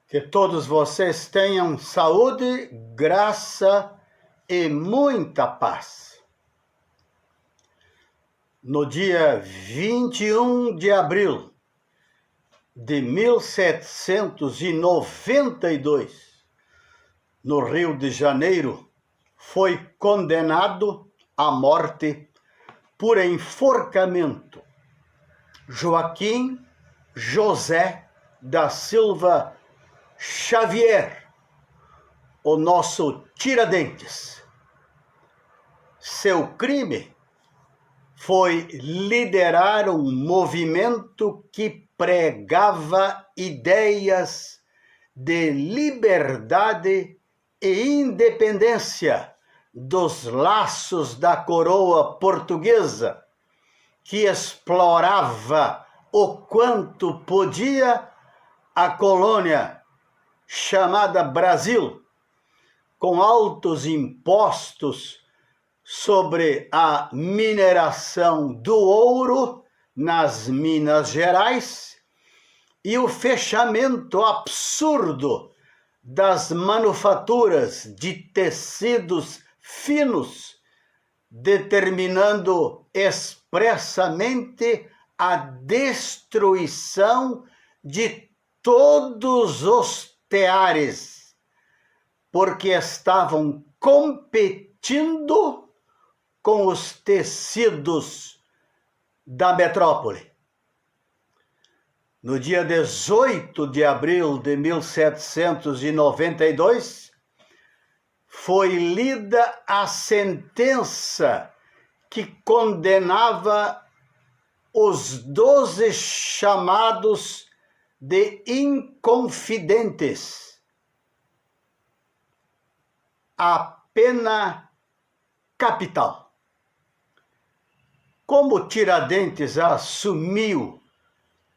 Que todos vocês tenham saúde, graça e muita paz. No dia 21 de abril de 1792, no Rio de Janeiro, foi condenado à morte por enforcamento Joaquim José da Silva Xavier, o nosso Tiradentes. Seu crime foi liderar um movimento que pregava ideias de liberdade e independência dos laços da coroa portuguesa, que explorava o quanto podia a colônia chamada Brasil, com altos impostos sobre a mineração do ouro nas Minas Gerais e o fechamento absurdo das manufaturas de tecidos finos, determinando expressamente a destruição de todos os teares, porque estavam competindo com os tecidos da metrópole. No dia 18 de abril de 1792, foi lida a sentença que condenava os 12 chamados de inconfidentes à pena capital. Como Tiradentes assumiu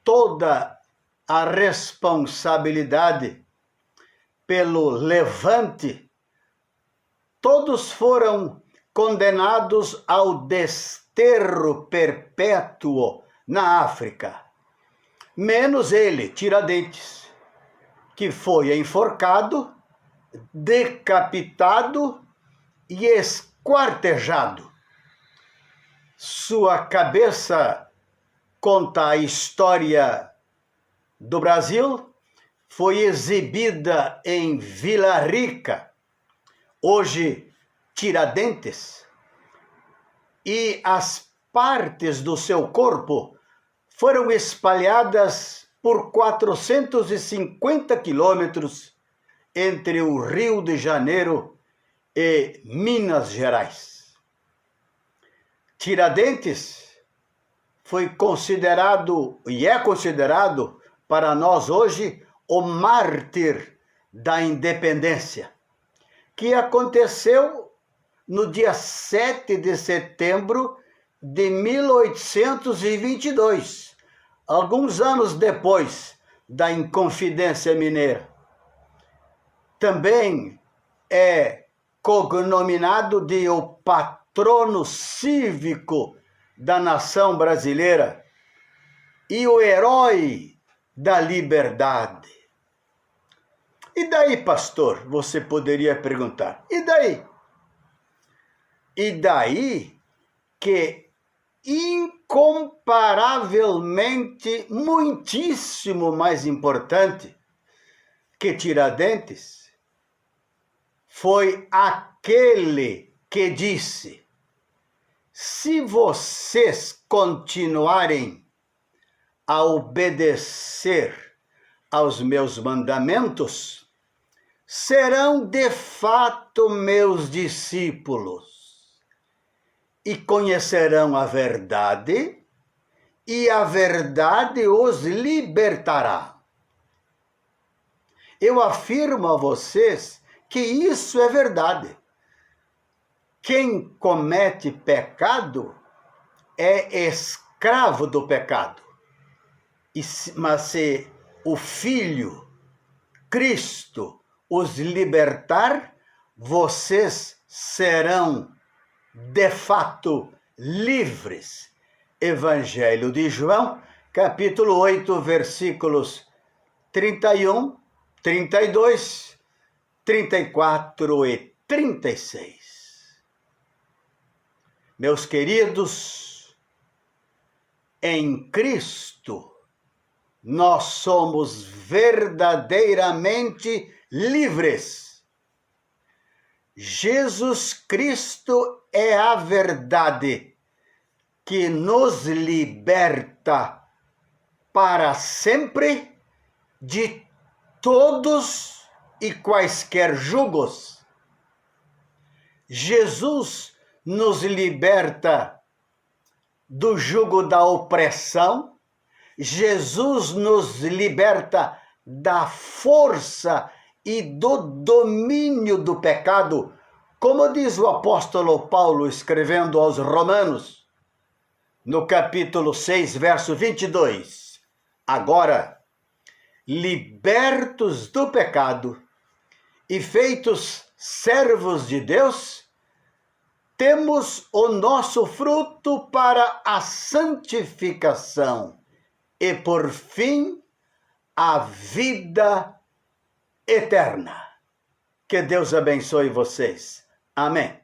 toda a responsabilidade pelo levante, todos foram condenados ao desterro perpétuo na África, menos ele, Tiradentes, que foi enforcado, decapitado e esquartejado. Sua cabeça, conta a história do Brasil, foi exibida em Vila Rica, hoje Tiradentes, e as partes do seu corpo foram espalhadas por 450 quilômetros entre o Rio de Janeiro e Minas Gerais. Tiradentes foi considerado, e é considerado para nós hoje, o mártir da independência, que aconteceu no dia 7 de setembro de 1822, alguns anos depois da Inconfidência Mineira. Também é cognominado de o patrono cívico da nação brasileira e o herói da liberdade. E daí, pastor? Você poderia perguntar. E daí? E daí que incomparavelmente, muitíssimo mais importante que Tiradentes, foi aquele que disse: se vocês continuarem a obedecer aos meus mandamentos, serão de fato meus discípulos e conhecerão a verdade, e a verdade os libertará. Eu afirmo a vocês que isso é verdade. Quem comete pecado é escravo do pecado. Mas se o Filho, Cristo, os libertar, vocês serão de fato livres. Evangelho de João, capítulo 8, versículos 31, 32, 34 e 36. Meus queridos, em Cristo, nós somos verdadeiramente livres. Jesus Cristo é a verdade que nos liberta para sempre de todos e quaisquer jugos. Jesus nos liberta do jugo da opressão. Jesus nos liberta da força e do domínio do pecado, como diz o apóstolo Paulo escrevendo aos Romanos, no capítulo 6, verso 22. Agora, libertos do pecado e feitos servos de Deus, temos o nosso fruto para a santificação e, por fim, a vida eterna. Que Deus abençoe vocês. Amém.